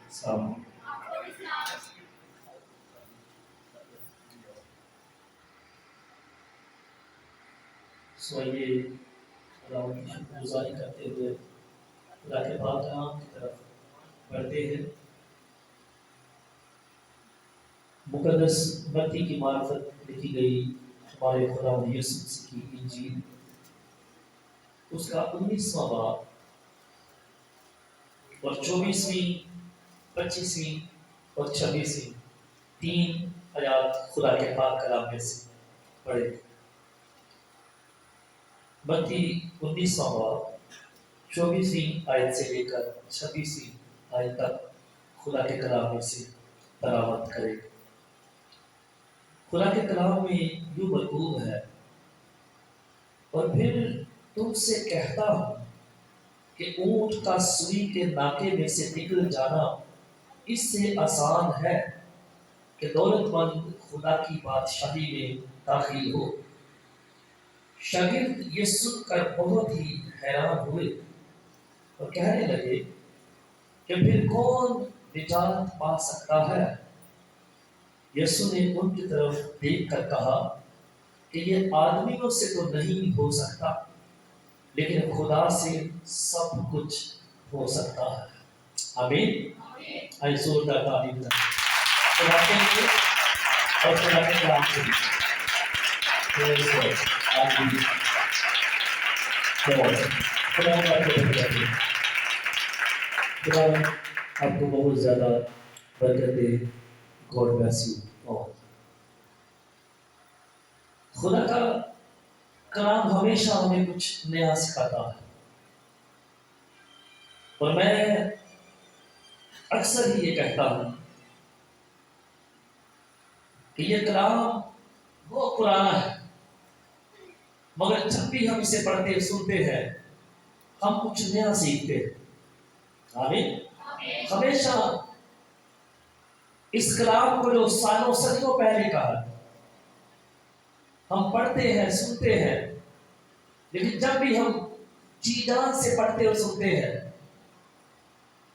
السلام سوئیے اللہ کی شکر گزاری کرتے ہوئے خدا کے پاک کلام کی طرف بڑھتے ہیں۔ مقدس متی کی معرفت لکھی گئی ہمارے خدا یسوع مسیح کی انجیل، اس کا 19واں باب اور 24ویں 25ویں اور 26ویں 3 آیات خدا کے پاک کلام میں سے پڑھے۔ متی 19واں باب 24ویں آیت سے لے کر 26ویں آیت تک خدا کے کلام میں سے تلاوت کرے۔ خدا کے کلام میں یوں مکتوب ہے، اور پھر تم سے کہتا ہوں کہ اونٹ کا سوئی کے ناکے میں سے نکل جانا اس سے آسان ہے کہ دولت مند خدا کی بادشاہی میں داخل ہو۔ شاگرد یہ سن کر بہت ہی حیران ہوئے اور کہنے لگے کہ پھر کون نجات پا سکتا ہے؟ یسوع نے ان کی طرف دیکھ کر کہا کہ یہ آدمیوں سے تو نہیں ہو سکتا، لیکن خدا سے سب کچھ ہو سکتا ہے۔ آمین۔ آئیے زوردار تعلیم کریں خدا کے لیے اور خدا کے کلام کے لیے۔ آمین۔ خدا آپ کو بہت زیادہ برکت دے۔ God bless you. خدا کا کلام ہمیشہ ہمیں کچھ نیا سکھاتا ہے، اور میں اکثر ہی یہ کہتا ہوں کہ یہ کلام بہت پرانا ہے، مگر جب بھی ہم اسے پڑھتے سنتے ہیں ہم کچھ نیا سیکھتے ہیں۔ آمین۔ ہمیشہ اس کلام کو جو سالوں صدیوں پہلے کہا ہم پڑھتے ہیں سنتے ہیں، لیکن جب بھی ہم جی جان سے پڑھتے اور سنتے ہیں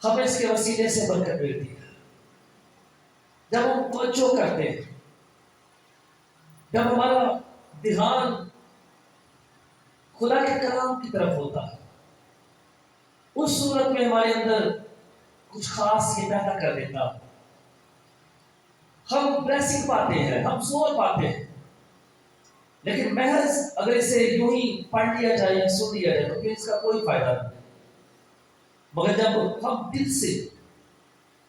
ہمیں اس کے وسیلے سے برکت ملتی ہے۔ جب ہم توجہ کرتے ہیں، جب ہمارا دھیان خدا کے کلام کی طرف ہوتا ہے، اس صورت میں ہمارے اندر کچھ خاص یہ پیدا کر دیتا ہے۔ ہم بلیسنگ پاتے ہیں، ہم زور پاتے ہیں، لیکن محض اگر اسے یوں ہی پڑھ لیا جائے یا سن لیا جائے تو پھر اس کا کوئی فائدہ نہیں۔ مگر جب ہم دل سے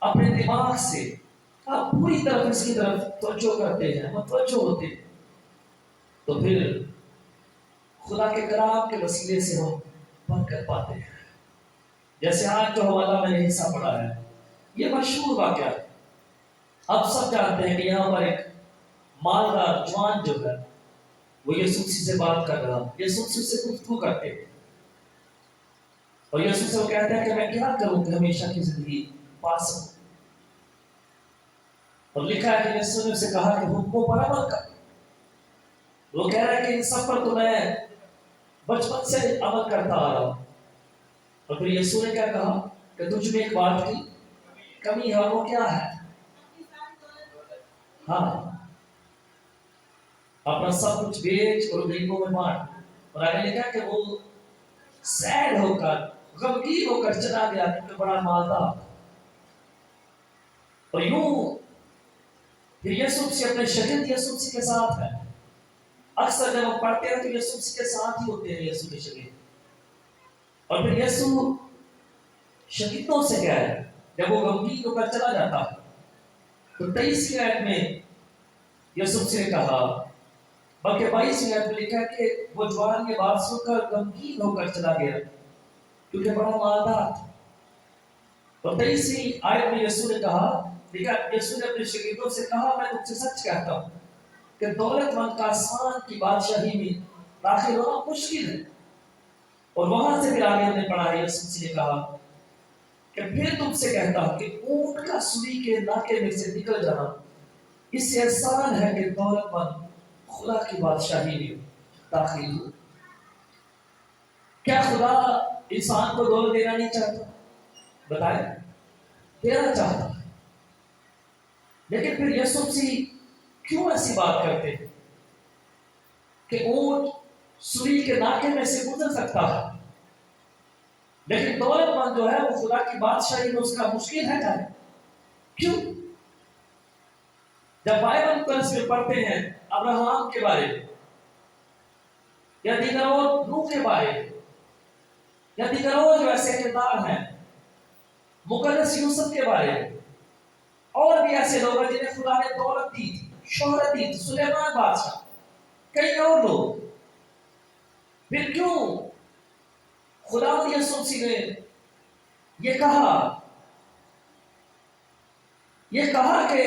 اپنے دماغ سے آپ پوری طرف اس کی طرف توجہ کرتے ہیں، متوجہ ہوتے ہیں، تو پھر خدا کے کلام کے وسیلے سے ہم برکت پاتے ہیں۔ جیسے آج جو حوالہ میں نے حصہ پڑھا ہے، یہ مشہور واقعہ ہے۔ آپ سب جانتے ہیں کہ یہاں پر ایک مالدار جوان جو ہے وہ یسوع سے بات کر رہا، یسوع سے گفتگو کرتے ہیں، اور یسوع سے وہ کہتے ہیں کہ میں کیا کروں کہ ہمیشہ کی زندگی پا سکوں۔ اور لکھا ہے کہ یسوع نے اسے کہا کہ حکموں پر عمل کر۔ وہ کہہ رہا ہے کہ ان سب پر تو میں بچپن سے عمل کرتا آ رہا ہوں۔ اور پھر یسوع نے کیا کہا کہ تجھ میں ایک بات کی کمی ہے، وہ کیا ہے؟ ہاں، اپنا سب کچھ بیچ اور غریبوں میں بانٹ۔ اور آگے لکھا کہ وہ سیڈ ہو کر غمگین ہو کر چلا گیا کیونکہ بڑا مالدار۔ اور یوں پھر یسوع سے اپنے شاگرد یسوع کے ساتھ ہے۔ اکثر جب ہم پڑھتے ہیں تو یسوع کے ساتھ ہی ہوتے ہیں یسوع کے شاگرد۔ اور پھر یسوع شاگردوں سے کہہ ہے جب وہ غمگین ہو کر چلا جاتا ہے تو 23 آیت میں یسوع سے کہا، بلکہ 22 آیت میں لکھا ہے کہ وہ جوان یہ بات سن کر غمگین ہو کر چلا گیا کیونکہ بڑا مالدار تھا۔ اور 23 آیت میں یسوع نے کہا، لکھا یسوع نے اپنے شاگردوں سے کہا، میں تم سے سچ کہتا ہوں کہ دولت مند کا آسمان کی بادشاہی میں داخل ہونا مشکل ہے۔ اور وہاں سے پھر آگے ہم نے پڑھا ہے، یسوع نے کہا کہ پھر تم سے کہتا ہوں کہ اونٹ کا سوئی کے ناکے میں سے نکل جانا اس سے آسان ہے کہ دولت مند خدا کی بادشاہی میں داخل ہو۔ کیا خدا انسان کو دولت دینا نہیں چاہتا؟ بتائیں، دینا چاہتا ہے. لیکن پھر یسوع مسیح کیوں ایسی بات کرتے ہیں کہ اونٹ سوئی کے ناکے میں سے گزر سکتا ہے لیکن دولت مند جو ہے وہ خدا کی بادشاہی میں اس کا مشکل ہے جانے؟ کیوں؟ جب بائبل مقدس میں پڑھتے ہیں ابراہم کے بارے میں یا دیگر اور نوح کے بارے میں یا دیگر اور جو ایسے کردار ہیں، مقدس یوسف کے بارے میں، اور بھی ایسے لوگ ہیں جنہیں خدا نے دولت دی تھی، شہرت دی تھی، سلیمان بادشاہ، کئی اور لوگ، پھر کیوں خدا یسوع مسیح نے یہ کہا کہ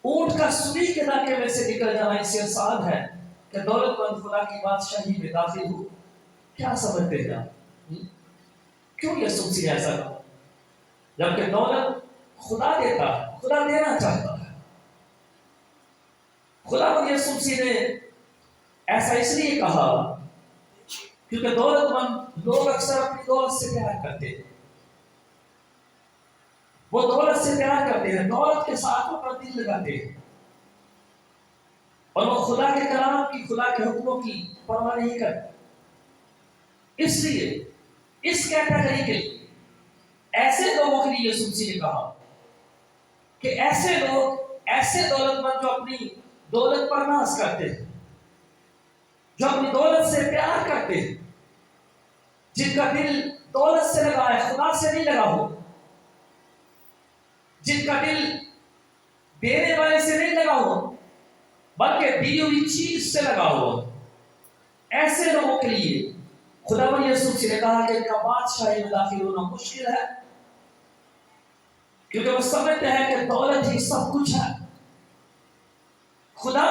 اونٹ کا سوئی کے ناکے میں سے نکل جانا اس سے آسان ہے کہ دولت مند خدا کی بادشاہی میں داخل ہو؟ کیا سمجھتے ہیں آپ؟ کیوں یسوع مسیح نے ایسا کہا جبکہ دولت خدا دیتا ہے، خدا دینا چاہتا ہے؟ خدا یسوع مسیح نے ایسا اس لیے کہا کیونکہ دولت مند لوگ اکثر اپنی دولت سے پیار کرتے ہیں، وہ دولت سے پیار کرتے ہیں، دولت کے ساتھ وہ اپنا دل لگاتے ہیں اور وہ خدا کے کلام کی، خدا کے حکموں کی پرواہ نہیں کرتے. اس لیے اس کیٹیگری کے لیے ایسے لوگوں کے لیے یسوع مسیح نے کہا کہ ایسے لوگ، ایسے دولت مند جو اپنی دولت پر ناز کرتے ہیں، جو اپنی دولت سے پیار کرتے ہیں، جن کا دل دولت سے لگا ہے، خدا سے نہیں لگا ہو، جن کا دل دینے والے سے نہیں لگا ہو بلکہ دی ہوئی چیز سے لگا ہو، ایسے لوگوں کے لیے خداوند یسوع مسیح نے کہا کہ ان کا بادشاہی میں داخل ہونا مشکل ہے، کیونکہ وہ سمجھتے ہیں کہ دولت ہی سب کچھ ہے. خدا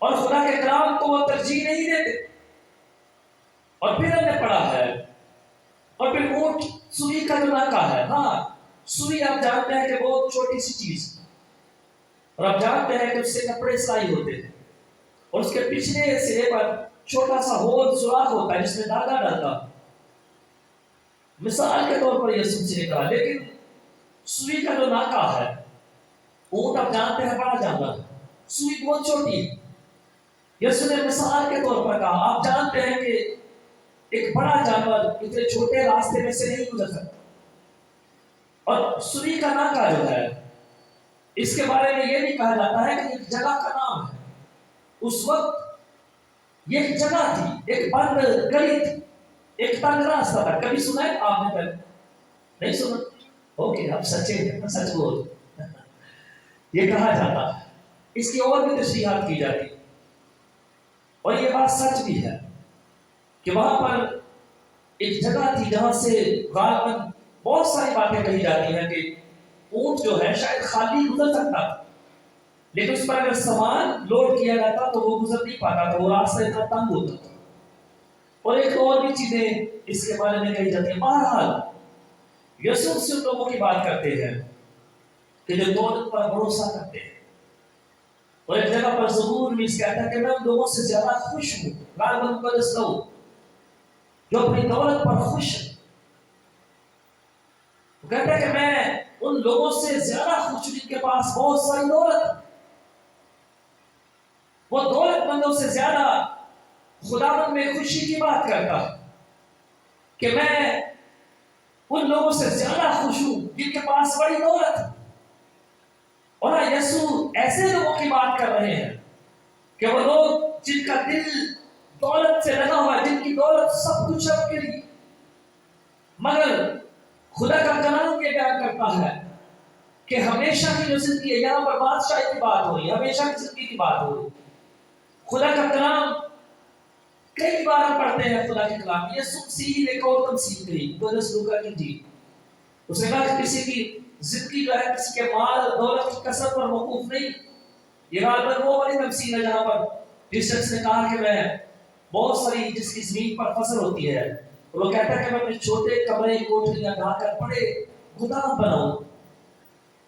اور خدا کے کلام کو وہ ترجیح نہیں دیتے. اور پھر ہم نے پڑھا ہے، اور پھر اونٹ سوئی کا جو ناکا ہے، ہاں سوئی آپ جانتے ہیں کہ بہت چھوٹی سی چیز، اور آپ جانتے ہیں کہ اس سے کپڑے سلائی ہوتے ہیں اور اس کے پچھلے سرے پر چھوٹا سا ہول سوراخ ہوتا ہے جس میں دھاگا ڈالتا. مثال کے طور پر یسوع مسیح نے کہا لیکن سوئی کا جو ناکا ہے، اونٹ آپ جانتے ہیں بڑا جانور ہے، سوئی بہت چھوٹی ہے. یسوع نے مثال کے طور پر کہا آپ جانتے ہیں کہ ایک بڑا جانور اتنے چھوٹے راستے میں سے نہیں گزر سکتا، اور سوئی کا ناکا جو ہے اس کے بارے میں یہ بھی کہا جاتا ہے کہ ایک جگہ کا نام ہے. اس وقت یہ ایک جگہ تھی، ایک بند گلی تھی، ایک تنگ راستہ تھا. کبھی سنا ہے آپ نے؟ پہلے نہیں سنا؟ اوکے، آپ سچے ہیں، سچ بول. یہ کہا جاتا ہے، اس کی اور بھی تشریحات کی جاتی ہے، اور یہ بات سچ بھی ہے کہ وہاں پر ایک جگہ تھی جہاں سے غالباً بہت ساری باتیں کہی جاتی ہیں کہ اونٹ جو ہے شاید خالی گزر سکتا تھا، لیکن اس پر اگر سامان لوڈ کیا جاتا تو وہ گزر نہیں پاتا تھا، وہ راستہ اتنا تنگ ہوتا تھا. اور ایک اور بھی چیزیں اس کے بارے میں کہی جاتی ہیں. بہرحال یسوع سے ان لوگوں کی بات کرتے ہیں کہ جو دولت پر بھروسہ کرتے ہیں، اور ایک جگہ پر ضرور بھی کہتا ہے کہ میں ان لوگوں سے زیادہ خوش ہوں، غالباً مقدس لوگ جو اپنی دولت پر خوش ہیں. وہ کہتا ہے کہ میں ان لوگوں سے زیادہ خوش ہوں جن کے پاس بہت ساری دولت. وہ دولت مندوں سے زیادہ خداوند میں خوشی کی بات کرتا ہے کہ میں ان لوگوں سے زیادہ خوش ہوں جن کے پاس بڑی دولت ہے. اور یسوع ایسے لوگوں کی بات کر رہے ہیں کہ وہ لوگ جن کا دل دولت سے لگا ہوا ہے، جن کی دولت سب کچھ ہے ان کے لیے، مگر خدا کا کلام یہ بیان کرتا ہے کہ ہمیشہ کی جو زندگی ہے، یہاں پر بادشاہی کی بات ہو رہی ہے، ہمیشہ کی زندگی کی بات ہو رہی ہے. خدا کا کلام کئی بار ہم پڑھتے ہیں، خدا کے کلام یسوع مسیح نے ایک اور تمثیل کہی مقدس لوکا کی انجیل. اس نے کہا کہ کسی کی زندگی جو ہے کسی کے مال دولت کی کثرت پر موقوف نہیں. یہ غالباً وہ والی تمثیل ہے جہاں پر جس شخص نے کہا کہ میں بہت ساری جس کی زمین پر فصل ہوتی ہے، وہ کہتا ہے کہ میں اپنے چھوٹے کمرے کوٹھریاں ڈھا کر بڑے گودام بناؤں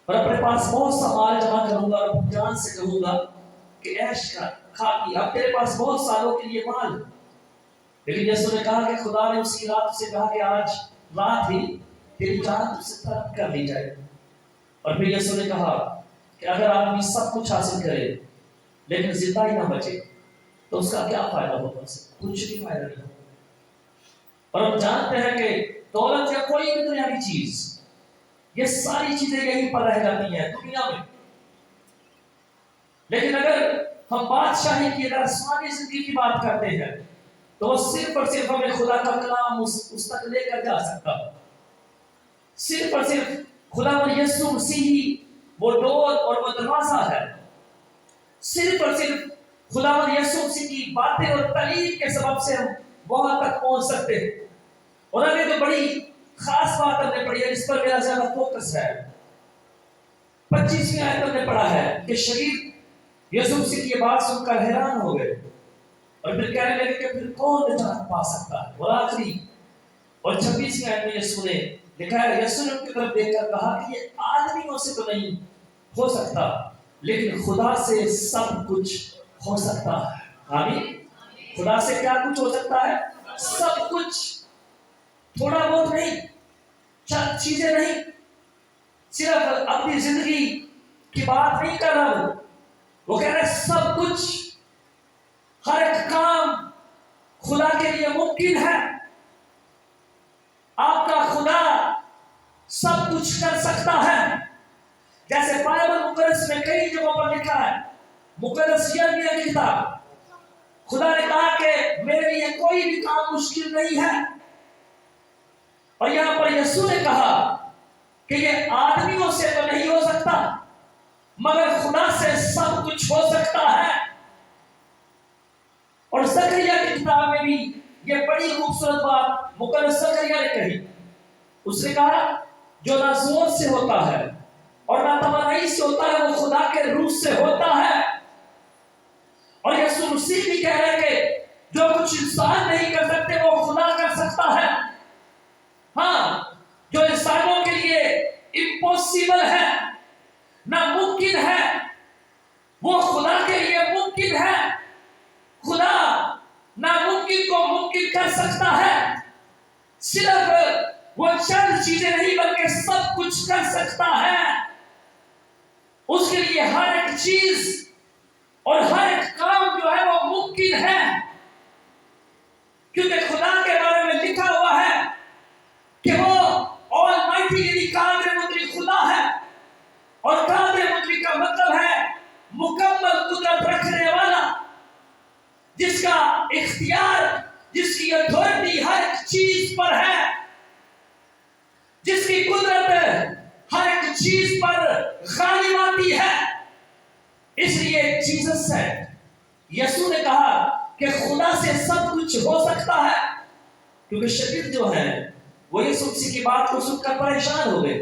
اور اپنے پاس بہت سا مال جمع کروں گا اور جان سے کہوں گا کہ عیش کھا لی، اب تیرے پاس بہت سالوں کے لیے مال. لیکن یسوع نے کہا کہ خدا نے اس کی رات سے کہا کہ آج رات ہی تیری جان تجھ سے طلب کر لی جائے. اور پھر یسوع نے کہا کہ اگر آدمی سب کچھ حاصل کرے لیکن زندہ ہی نہ بچے تو اس کا کیا فائدہ ہوگا؟ کچھ بھی فائدہ نہیں ہوگا۔ اور ہم جانتے ہیں کہ دولت یا کوئی بھی دنیاوی چیز، یہ ساری چیزیں یہیں پر رہ جاتی ہیں دنیا میں، لیکن اگر ہم بادشاہی کی، اگر آسمانی زندگی کی بات کرتے ہیں تو وہ صرف اور صرف ہمیں خدا کا کلام اس تک لے کر جا سکتا ہے۔ صرف اور صرف خدا یسوع مسیح ہی وہ ڈور اور وہ دروازہ ہے۔ صرف اور صرف خدا یسوع مسیح کی باتیں اور تعلیم کے سبب سے ہم وہاں تک پہنچ سکتے ہیں۔ اور ہمیں تو بڑی خاص بات ہم نے پڑھی ہے، جس پر میرا زیادہ فوکس ہے۔ 25ویں آیت ہم نے پڑھا ہے کہ شگرد یسوع مسیح کی بات سن کر حیران ہو گئے اور پھر کہنے لگے کہ پھر کون نجات پا سکتا ہے؟ اور آخری اور 26ویں آیت میں یسوع نے لکھا ہے، یسوع نے ان کی طرف دیکھ کر کہا کہ یہ آدمیوں سے تو نہیں ہو سکتا لیکن خدا سے سب کچھ ہو سکتا ہے۔ آمین۔ خدا سے کیا کچھ ہو سکتا ہے؟ سب کچھ۔ تھوڑا بہت نہیں، چند چیزیں نہیں، صرف اپنی زندگی کی بات نہیں کر رہا ہوں، وہ کہہ رہے سب کچھ، ہر ایک کام خدا کے لیے ممکن ہے۔ آپ کا خدا سب کچھ کر سکتا ہے، جیسے بائبل مقدس میں کئی جگہوں پر لکھا ہے۔ مقدس یرمیہ کی کتاب، خدا نے کہا کہ میرے لیے کوئی بھی کام مشکل نہیں ہے، اور یہاں پر یسوع نے کہا کہ یہ آدمیوں سے تو نہیں ہو سکتا مگر خدا سے سب کچھ ہو سکتا ہے۔ اور زکریا کی کتاب میں بھی یہ بڑی خوبصورت بات مقدس زکریا نے کہی۔ اس نے کہا جو نہ زور سے ہوتا ہے اور نہ توانائی سے ہوتا ہے وہ خدا کے روح سے ہوتا ہے۔ اور یسوع مسیح بھی کہہ رہے کہ جو کچھ انسان نہیں کر سکتے وہ خدا کر سکتا ہے۔ ہاں، جو انسانوں کے لیے امپوسیبل ہے، ناممکن ہے، وہ خدا کے لیے ممکن ہے۔ خدا ناممکن کو ممکن کر سکتا ہے۔ صرف وہ چند چیزیں نہیں بلکہ سب کچھ کر سکتا ہے۔ اس کے لیے ہر ایک چیز اور ہر ایک کام جو ہے وہ ممکن ہے، کیونکہ خدا کے بارے میں لکھا ہوا ہے کہ وہ آل مائٹی یعنی قادر مطلق خدا ہے، اور قادر مطلق کا مطلب ہے مکمل قدرت رکھنے والا، جس کا اختیار، جس کی اتھارٹی ہر ایک چیز پر ہے، جس کی قدرت ہر ایک چیز پر غالب آتی ہے۔ اس لیے جیسس ہے، یسوع نے کہا کہ خدا سے سب کچھ ہو سکتا ہے، کیونکہ شاگرد جو ہیں وہ یسوع مسیح کی بات کو سن کر پریشان ہو گئے،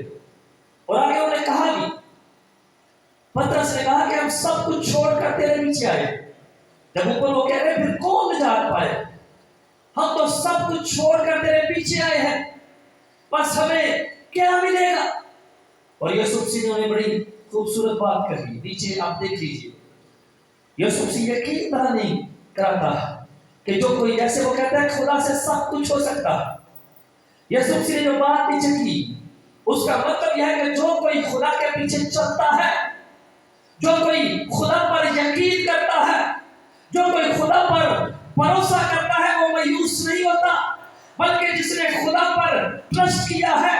اور آگے انہوں نے کہا بھی، پترس نے کہا کہ ہم سب کچھ چھوڑ کر تیرے پیچھے آئے۔ جب اوپر وہ کہہ رہے پھر کون نجات پائے؟ ہم تو سب کچھ چھوڑ کر تیرے پیچھے آئے ہیں، بس ہمیں کیا ملے گا؟ اور یسوع مسیح نے انہیں بڑی خوبصورت بات کہی، نیچے آپ دیکھ لیجیے۔ یسوع مسیح یقین بنا نہیں کراتا کہ جو کوئی، جیسے وہ کہتا ہے خدا سے سب کچھ ہو سکتا ہے، یسوع مسیح نے جو بات نیچے کی اس کا مطلب یہ ہے کہ جو کوئی خدا کے پیچھے چلتا ہے، جو کوئی خدا پر یقین کرتا ہے، جو کوئی خدا پر بھروسہ کرتا ہے، وہ مایوس نہیں ہوتا، بلکہ جس نے خدا پر ٹرسٹ کیا ہے،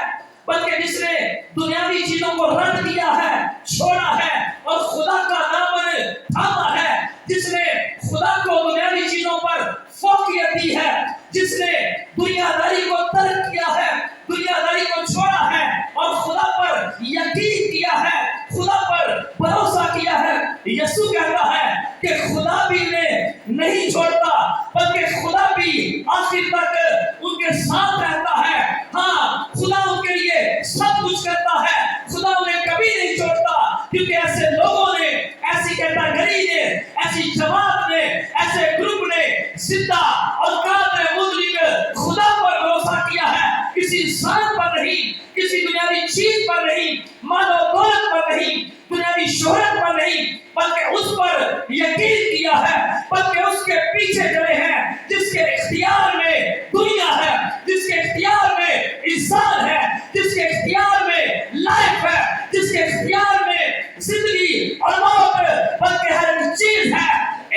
بلکہ جس نے دنیاوی چیزوں کو رد کیا ہے، چھوڑا ہے اور خدا کا دامن تھاما ہے، جس نے خدا کو دنیاوی چیزوں پر فوقیت دی ہے، جس نے دنیا داری کو ترک کیا ہے، دنیا داری کو چھوڑا ہے اور خدا پر یقین کیا ہے، خدا پر بھروسہ کیا ہے۔ یسوع کہتا ہے کہ خدا بھی انہیں نہیں چھوڑتا، بلکہ خدا بھی آخر تک ان کے ساتھ رہتا ہے۔ ہاں، خدا ان کے لیے سب کچھ کرتا ہے، خدا انہیں کبھی نہیں چھوڑتا، کیونکہ ایسے لوگوں نے، ایسی کیٹیگری نے، ایسی جماعت نے، ایسے گروپ نے زندہ اور قادر مطلق خدا پر بھروسہ کیا ہے، کسی انسان پر نہیں، کسی دنیاوی چیز پر نہیں، مال و دولت پر نہیں، دنیاوی شہرت پر نہیں، بلکہ اس پر یقین کیا ہے، بلکہ اس کے پیچھے چلے ہیں جس کے اختیار میں دنیا ہے، جس کے اختیار میں انسان ہے، جس کے اختیار میں لائف ہے، جس کے اختیار میں زندگی اور موت بلکہ ہر ایک چیز ہے.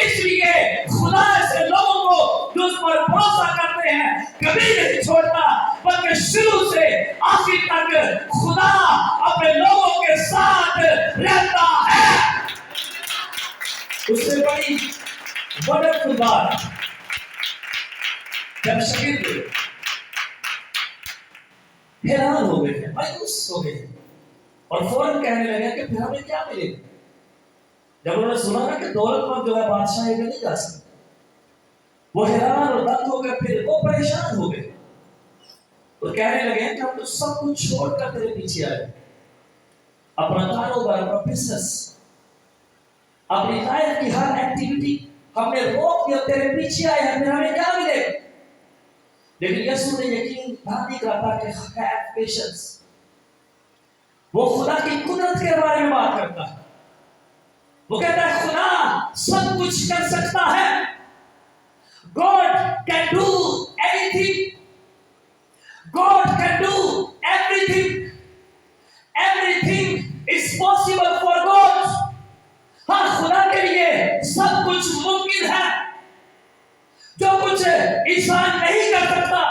اس لیے خدا ایسے لوگوں کو جو اس پر بھروسہ کرتے ہیں کبھی نہیں چھوڑتا، بلکہ شروع سے آخر تک خدا اپنے لوگوں کے ساتھ رہتا ہے. اس سے بڑی وڈر بات جب شاگرد حیران ہو گئے، مایوس ہو گئے اور فوراً کہنے لگے کہ پھر ہمیں کیا ملے گا. جب انہوں نے سنا نا کہ دولت مند جو ہے بادشاہی میں نہیں جا سکتا، وہ حیران اور دنگ ہو گئے، پھر وہ پریشان ہو گئے اور کہنے لگے کہ ہم تو سب کچھ چھوڑ کر تیرے پیچھے آئے، اپنا کاروبار، اپنا بزنس، اپنی لائف کی ہر ایکٹیویٹی ہم نے روک دیا، تیرے پیچھے آئے ہیں، پھر ہمیں کیا ملے گا. لیکن یسوع نے یقین دہانی کہا تھا کہ have patience. وہ خدا کی قدرت کے بارے میں بات کرتا ہے. وہ کہتا ہے خدا سب کچھ کر سکتا ہے. God can do anything. God can do everything. Everything is possible for God. ہاں، خدا کے لیے سب کچھ ممکن ہے. جو کچھ انسان نہیں کر سکتا،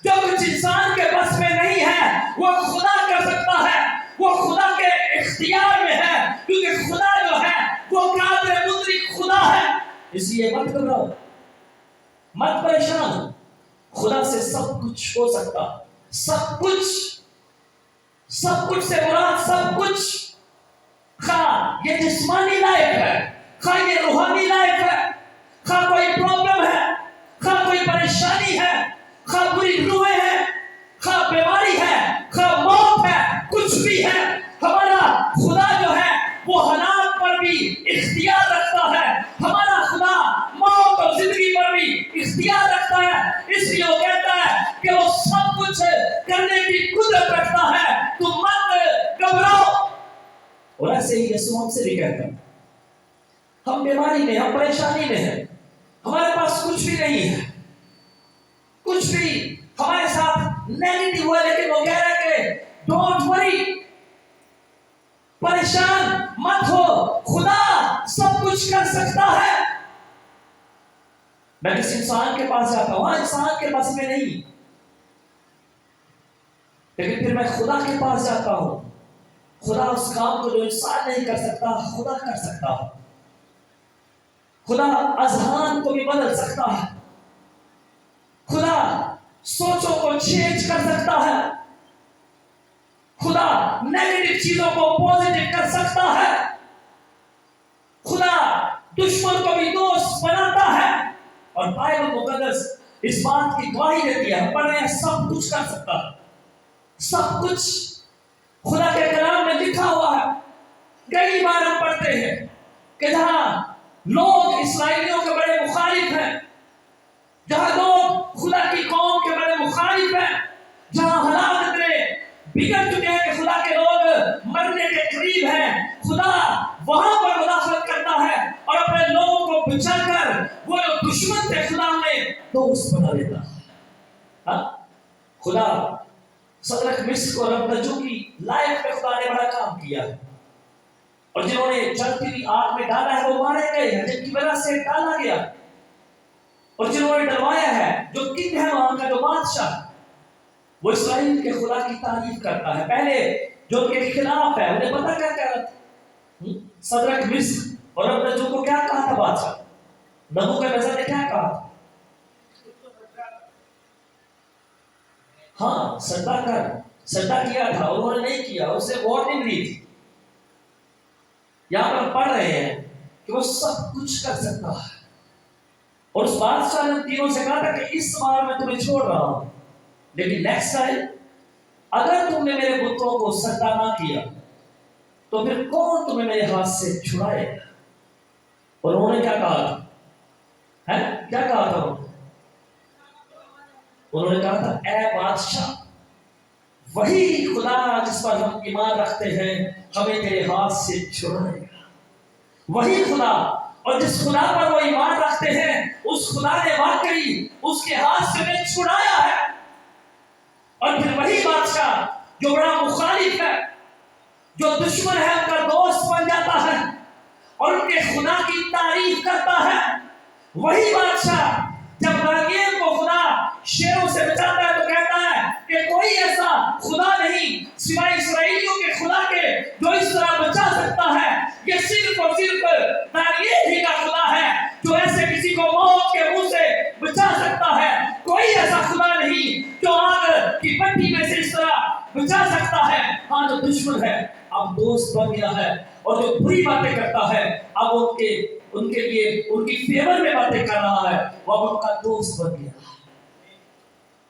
جو کچھ انسان کے بس میں نہیں ہے، وہ خدا کر سکتا ہے. وہ خدا کے اختیار میں ہے، کیونکہ خدا جو ہے وہ قادر مطلق خدا ہے. اس لیے مت گھبراؤ، مت پریشان ہو. خدا سے سب کچھ ہو سکتا. سب کچھ، سب کچھ سے مراد سب کچھ. خواہ یہ جسمانی لائف ہے، خواہ یہ روحانی لائف ہے، خواہ کوئی پرابلم ہے، خواہ کوئی پریشانی ہے، خواہ بری روحیں ہیں، خواہ بیماری ہے، خواہ موت ہے، کچھ بھی ہے، ہمارا خدا جو ہے وہ حالات پر بھی اختیار رکھتا ہے. ہمارا خدا موت اور زندگی پر بھی اختیار رکھتا ہے. اس لیے وہ کہتا ہے کہ وہ سب کچھ کرنے کی قدرت رکھتا ہے. تم مت گھبراؤ. اور ایسے ہی یسوع ہم سے بھی کہتا ہے، ہم بیماری میں، ہم پریشانی میں ہیں، ہمارے پاس کچھ بھی نہیں ہے، کچھ بھی ہمارے ساتھ نیگیٹو ہوا، لیکن وہ کہہ رہا ہے کہ ڈونٹ وری، پریشان مت ہو، خدا سب کچھ کر سکتا ہے. میں کسی انسان کے پاس جاتا ہوں، انسان کے پاس میں نہیں، لیکن پھر میں خدا کے پاس جاتا ہوں. خدا اس کام کو جو انسان نہیں کر سکتا خدا کر سکتا ہے. خدا اذہان کو بھی بدل سکتا ہے. خدا سوچوں کو چینج کر سکتا ہے. خدا نیگیٹو چیزوں کو پازیٹو کر سکتا ہے. خدا دشمن کو بھی دوست بناتا ہے. اور بائبل مقدس اس بات کی گواہی دیتی ہے، پڑھ رہے ہیں، سب کچھ کر سکتا ہے. سب کچھ خدا کے کلام میں لکھا ہوا ہے. کئی بار ہم پڑھتے ہیں کہ جہاں لوگ اسرائیلیوں کے بڑے مخالف ہیں، جہاں لوگ خدا کی قوم کے بڑے مخالف ہیں، جہاں حالات اتنے بگڑ چکے ہیں کہ خدا کے لوگ مرنے کے قریب ہیں، خدا وہاں پر مداخلت کرتا ہے اور اپنے لوگوں کو بچا کر وہ جو دشمن تھے خدا میں دوست بنا دیتا ہے. خدا صدرک مصر کو ربدجو کی لائف میں خدا نے بڑا کام کیا ہے، اور جنہوں نے جلتی ہوئی آگ میں ڈالا ہے وہ مارے گئے ہیں، جن کی وجہ سے ڈالا گیا. اور جنہوں نے ڈروایا ہے، جو کنگ ہے وہاں کا، جو بادشاہ، وہ اسرائیل کے خدا کی تعریف کرتا ہے. پہلے جو ان کے خلاف ہے انہیں پتہ کیا کہہ رہا تھا؟ صدرک مصر اور ربدجو کو کیا کہا تھا بادشاہ؟ نبوکدنصر نے کیا کہا تھا؟ ہاں، سجدہ کیا تھا، انہوں نے نہیں کیا، اسے وارننگ دی تھی. یہاں پر پڑھ رہے ہیں کہ وہ سب کچھ کر سکتا ہے. اور اس بادشاہ نے تینوں سے کہا تھا کہ اس بار میں تمہیں چھوڑ رہا ہوں، لیکن نیکسٹ ٹائم اگر تم نے میرے بتوں کو سجدہ نہ کیا تو پھر کون تمہیں میرے ہاتھ سے چھڑائے گا؟ اور انہوں نے کیا کہا تھا؟ کیا کہا تھا؟ انہوں نے کہا تھا اے بادشاہ، وہی خدا جس پر ہم ایمان رکھتے ہیں ہمیں تیرے ہاتھ سے چھڑائے گا. وہی خدا، اور جس خدا پر وہ ایمان رکھتے ہیں اس خدا نے واقعی اس کے ہاتھ سے انہیں چھڑایا ہے. اور پھر وہی بادشاہ جو بڑا مخالف ہے، جو دشمن ہے ان کا دوست بن جاتا ہے اور ان کے خدا کی تعریف کرتا ہے. وہی بادشاہ جب دانیال کو خدا شیروں سے بچاتا ہے تو کہتا ہے کہ کوئی ایسا خدا نہیں سوائے اسرائیلیوں کے خدا کے جو اس طرح بچا سکتا ہے. یہ صرف اور صرف دانیال ہی کا خدا ہے جو ایسے کسی کو موت کے منہ سے بچا سکتا ہے. کوئی ایسا خدا نہیں جو آگ کی بھٹی میں سے اس طرح بچا سکتا ہے. ہاں جو دشمن ہے اب دوست بن گیا ہے اور جو بری باتیں کرتا ہے اب ان کے لیے ان کی فیور میں باتیں کر رہا ہے وہ اب ان کا دوست بن گیا.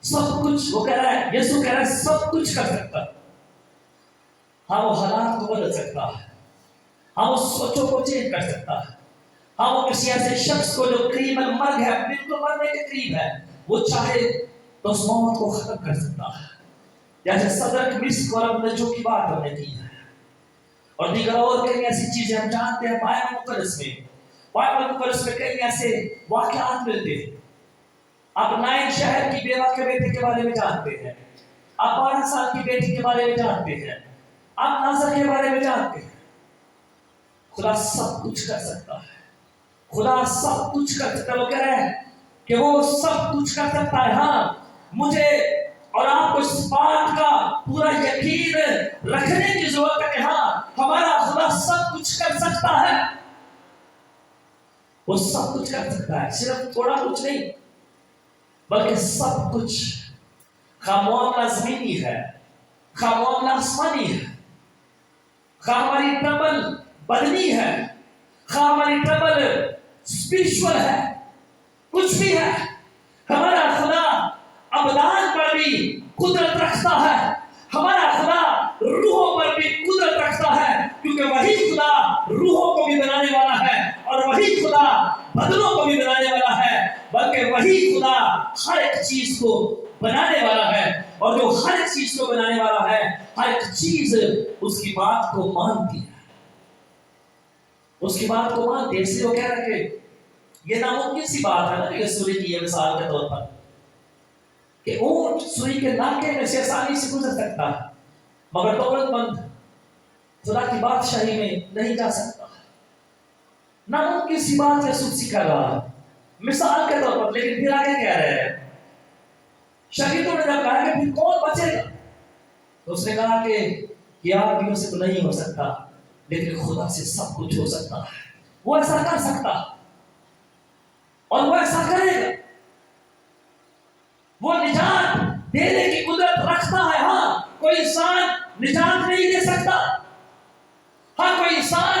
سب کچھ وہ کہہ رہا ہے، یسوع کہہ رہا ہے سب کچھ کر سکتا ہے. ہاں وہ حالات کو بدل سکتا ہے، ہاں وہ سوچوں کو چینج کر سکتا ہے. ہاں وہ کسی ایسے شخص کو جو قریب مرگ ہے بالکل مرنے کے قریب ہے وہ چاہے تو اس موت کو ختم کر سکتا ہے. جیسے صدرک مسک اور ابنجو کی بات ہم نے کی ہے اور دیگر اور کئی ایسی چیزیں ہم جانتے ہیں. بائبل مقدس میں کئی ایسے واقعات ملتے ہیں. آپ نائن شہر کی بیوہ کے بیٹے کے بارے میں جانتے ہیں، آپ 12 سال کی بیٹی کے بارے میں جانتے ہیں، آپ ناصر کے بارے میں جانتے ہیں. خدا سب کچھ کر سکتا ہے، خدا سب کچھ کر سکتا ہے. وہ کہہ رہے ہیں کہ وہ سب کچھ کر سکتا ہے. ہاں مجھے اور آپ کو اس بات کا پورا یقین رکھنے کی ضرورت ہے کہ ہاں ہمارا خدا سب کچھ کر سکتا ہے. وہ سب کچھ کر سکتا ہے، صرف تھوڑا کچھ نہیں بلکہ سب کچھ. خواہ معاملہ زمینی ہے، خواہ معاملہ آسمانی ہے، خواہ ہماری ٹربل بدنی ہے، خواہ ہماری ٹربل اسپرچول ہے، کچھ بھی ہے، ہمارا خدا ابدان پر بھی قدرت رکھتا ہے. ہمارا خدا روحوں پر بھی قدرت رکھتا ہے کیونکہ وہی خدا روحوں کو بھی بنانے والا ہے اور وہی خدا بدنوں کو بھی بنانے والا ہے. بلکہ وہی خدا ہر ایک چیز کو بنانے والا ہے اور جو ہر ایک چیز کو بنانے والا ہے ہر ایک چیز اس کی بات کو مانتی ہے، اس کی بات کو مانتی ہے. اس لیے وہ کہہ رہے کہ یہ ناممکن سی بات ہے نا کہ سوری کی یہ مثال کے طور پر کہ اونٹ سوئی کے ناکے میں سے آسانی سے گزر سکتا ہے مگر دولت مند خدا کی بادشاہی میں نہیں جا سکتا. ناممکن سی بات یسوع سکھا رہا ہے مثال کے طور پر. لیکن پھر آگے کہہ رہے ہیں شاگردوں نے جب کہا کہ پھر کون بچے گا تو اس نے کہا کہ یہ آدمیوں سے تو نہیں ہو سکتا لیکن خدا سے سب کچھ ہو سکتا ہے. وہ ایسا کر سکتا اور وہ ایسا کرے گا. وہ نجات دینے کی قدرت رکھتا ہے. ہاں کوئی انسان نجات نہیں دے سکتا، ہاں کوئی انسان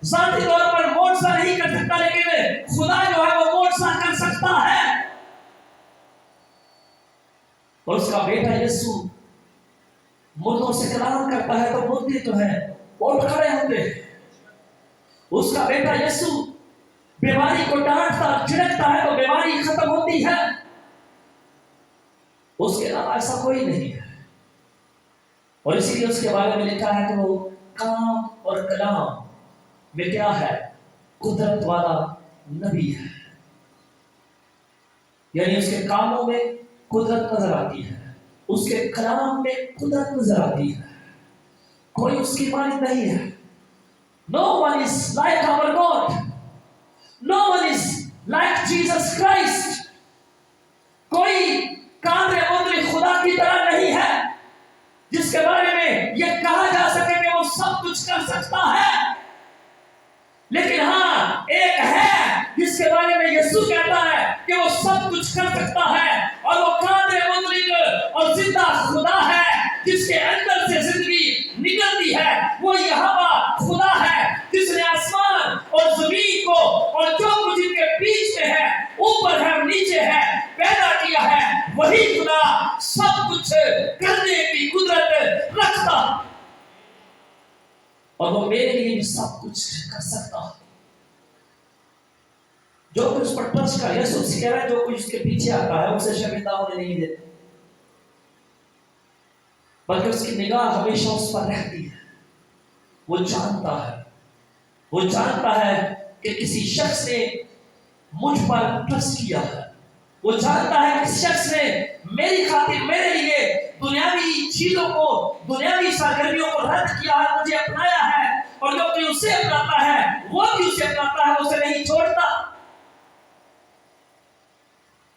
ذاتی طور پر معجزہ نہیں کر سکتا لیکن خدا جو ہے وہ معجزہ کر سکتا ہے. اور اس کا بیٹا یسوع مردوں سے کلام کرتا ہے تو مردے جو ہے اٹھ کھڑے ہوتے ہیں. اس کا بیٹا یسوع بیماری کو ڈانٹتا جھڑکتا ہے تو بیماری ختم ہوتی ہے. اس کے علاوہ ایسا کوئی نہیں ہے اور اسی لیے اس کے بارے میں لکھا ہے کہ وہ کام اور کلام میں کیا ہے قدرت والا نبی ہے. یعنی اس کے کاموں میں قدرت نظر آتی ہے، اس کے کلام میں قدرت نظر آتی ہے. کوئی اس کی مانند نہیں ہے. No one is like our God. No one is like Jesus Christ. کوئی قادر مطلق خدا کی طرح نہیں ہے جس کے بارے میں یہ کہا جا سکے کہ وہ سب کچھ کر سکتا ہے. لیکن ہاں ایک ہے جس کے بارے میں یسوع کہتا ہے کہ وہ سب کچھ کر سکتا ہے اور وہ قادر مطلق اور زندہ خدا ہے جس کے اندر سے زندگی نکلتی ہے. وہ یہوہ خدا ہے جس نے آسمان اور زمین کو اور جو کچھ ان کے بیچ میں ہے اوپر ہے اور نیچے ہے پیدا کیا ہے. وہی خدا سب کچھ کرنے کی قدرت رکھتا اور وہ میرے لیے بھی سب کچھ کر سکتا. جو کچھ اس پر ٹچ کر یسوع سے کہہ رہا ہے جو کچھ اس کے پیچھے آتا ہے اسے شرمندہ ہونے نہیں دیتے بلکہ اس کی نگاہ ہمیشہ اس پر رہتی ہے. وہ جانتا ہے کہ کسی شخص نے مجھ پر ٹرسٹ کیا ہے. وہ جانتا ہے کہ کسی شخص نے میری خاطر میرے لیے دنیاوی چیزوں کو، دنیاوی سرگرمیوں کو رد کیا ہے، مجھے اپنایا ہے، اور جو کوئی اسے اپناتا ہے وہ بھی اسے اپناتا ہے، اسے نہیں چھوڑتا۔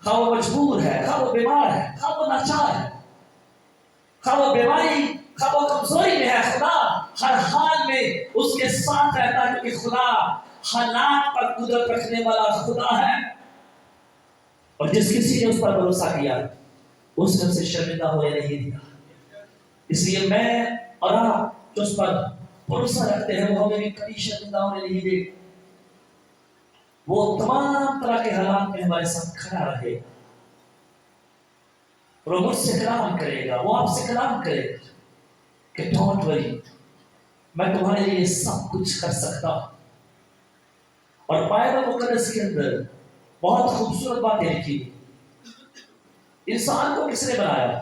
خواہ وہ مجبور ہے، خواہ وہ بیمار ہے، خواہ وہ لاچار ہے، خواہ وہ بیماری، خواہ وہ کمزوری میں ہے، خدا ہر حال میں اس کے ساتھ رہتا ہے، کیونکہ خدا حالات پر قدرت رکھنے والا خدا ہے۔ اور جس کسی نے اس پر بھروسہ کیا اس نے اسے شرمندہ ہونے نہیں دیا۔ اس لیے میں اور آپ جو اس پر بھروسہ رکھتے ہیں وہ ہمیں بھی کبھی شرمندہ ہونے نہیں دے۔ وہ تمام طرح کے حالات میں ہمارے ساتھ کھڑا رہے گا، اور وہ مجھ سے کلام کرے گا، وہ آپ سے کلام کرے گا کہ ڈونٹ وری، میں تمہارے لیے سب کچھ کر سکتا ہوں۔ اور بائبل مقدس کے اندر بہت خوبصورت باتیں لکھی ہیں۔ انسان کو کس نے بنایا؟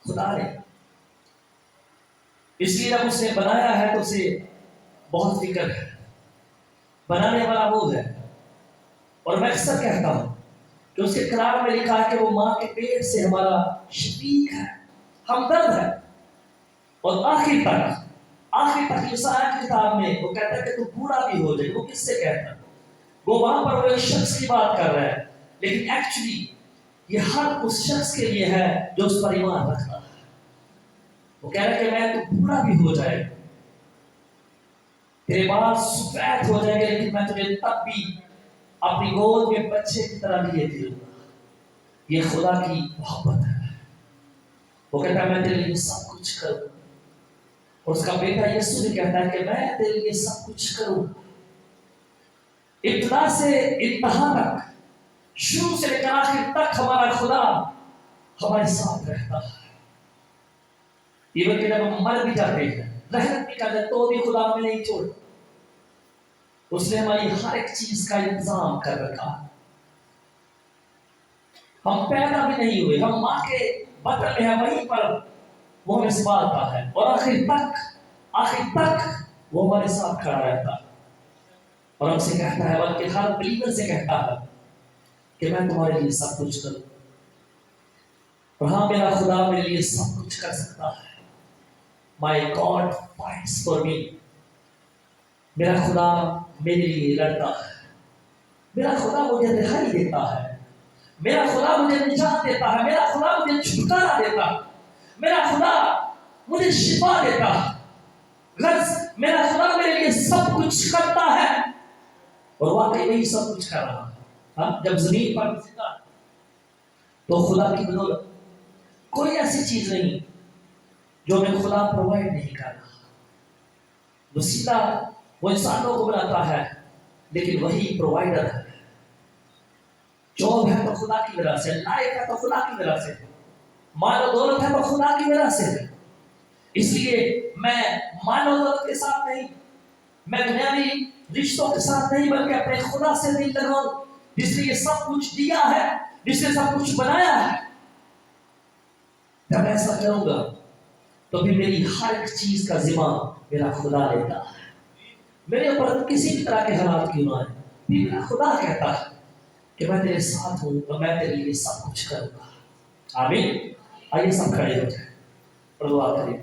خدا نے۔ اس لیے جب اس نے بنایا ہے تو اسے بہت فکر ہے، بنانے والا وہ ہے۔ اور میں اکثر کہتا ہوں کہ اس کے کلام میں لکھا ہے کہ وہ ماں کے پیٹ سے ہمارا شفیق ہے، ہمدرد ہے۔ اور آخر تک یسایا کی کتاب میں وہ کہتا ہے کہ تو بوڑھا بھی ہو جائے۔ وہ کس سے کہتا ہے؟ وہ وہاں پر وہ ایک شخص کی بات کر رہا ہے، لیکن ایکچولی یہ ہر اس شخص کے لیے ہے جو اس پر ایمان رکھتا ہے۔ وہ کہہ رہا ہے کہ میں تو بوڑھا بھی ہو جائے، تیرے بال سفید ہو جائیں گے، لیکن میں تجھے تب بھی اپنی گود میں بچے کی طرح لیے پھروں گا۔ یہ خدا کی محبت ہے۔ وہ کہتا ہے میں تیرے لیے سب کچھ کروں، اور اس کا بیٹا یسوع بھی کہتا ہے کہ میں تیرے لیے سب کچھ کروں۔ ابتدا سے انتہا تک، شروع سے لے کر آخر تک ہمارا خدا ہمارے ساتھ رہتا ہے۔ ایون کہ جب ہم مر بھی جاتے ہیں، رحمت بھی کرتے ہیں، تو بھی خدا ہمیں نہیں چھوڑتا۔ اس نے ہماری ہر ایک چیز کا انتظام کر رکھا۔ ہم پیدا بھی نہیں ہوئے، ہم ماں کے بطن میں ہیں، وہیں پر وہ ہمیں سنبھالتا ہے، اور آخر تک وہ ہمارے ساتھ کھڑا رہتا ہے۔ اور ہم سے کہتا ہے، بلکہ ہر بلیور سے کہتا ہے کہ میں تمہارے لیے سب کچھ کروں۔ اور ہاں، میرا خدا میرے لیے سب کچھ کر سکتا ہے۔ My God fights for me۔ میرا خدا میرے لیے لڑتا ہے، میرا خدا مجھے رہائی دیتا ہے، میرا خدا مجھے نجات دیتا ہے، میرا خدا مجھے چھٹکارا دیتا ہے، میرا خدا مجھے شفا دیتا ہے۔ غرض میرا خدا میرے لیے سب کچھ کرتا ہے، اور واقعی وہی سب کچھ کر رہا ہے۔ جب زمین پر زندہ تو خدا کی بدولت کوئی ایسی چیز نہیں جو میں خدا پرووائڈ نہیں کر رہا۔ وسیلہ وہ انسانوں کو بناتا ہے، لیکن وہی پرووائڈر ہے۔ جاب ہے تو خدا کی وجہ سے، لائف ہے تو خدا کی وجہ سے، مال و دولت ہے تو خدا کی وجہ سے ہے۔ اس لیے میں مال و دولت کے ساتھ نہیں، میں دنیاوی رشتوں کے ساتھ نہیں، بلکہ اپنے خدا سے دل لگاؤں، جس نے یہ سب کچھ دیا ہے، جس نے سب کچھ بنایا ہے۔ جب ایسا کروں گا تو پھر میری ہر ایک چیز کا ذمہ میرا خدا لیتا ہے۔ میرے اوپر کسی بھی طرح کے حالات کیوں نہ آئے، پھر میرا خدا کہتا ہے کہ میں تیرے ساتھ ہوں اور میں تیرے لیے سب کچھ کروں گا۔ آمین۔ آئیے سب کھڑے ہو جائیں اور دعا کریں۔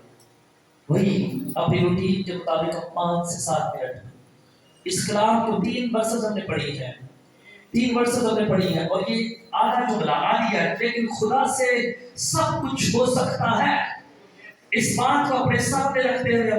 وہی اپنی روٹین کے مطابق 5 سے 7 منٹ اس کلام کو 3 ورسز ہم نے پڑھی ہے، 3 ورسز ہم نے پڑھی ہے، اور یہ آدھا جملہ آدھی ہے، لیکن خدا سے سب کچھ ہو سکتا ہے۔ اس بات کو اپنے سامنے رکھتے ہوئے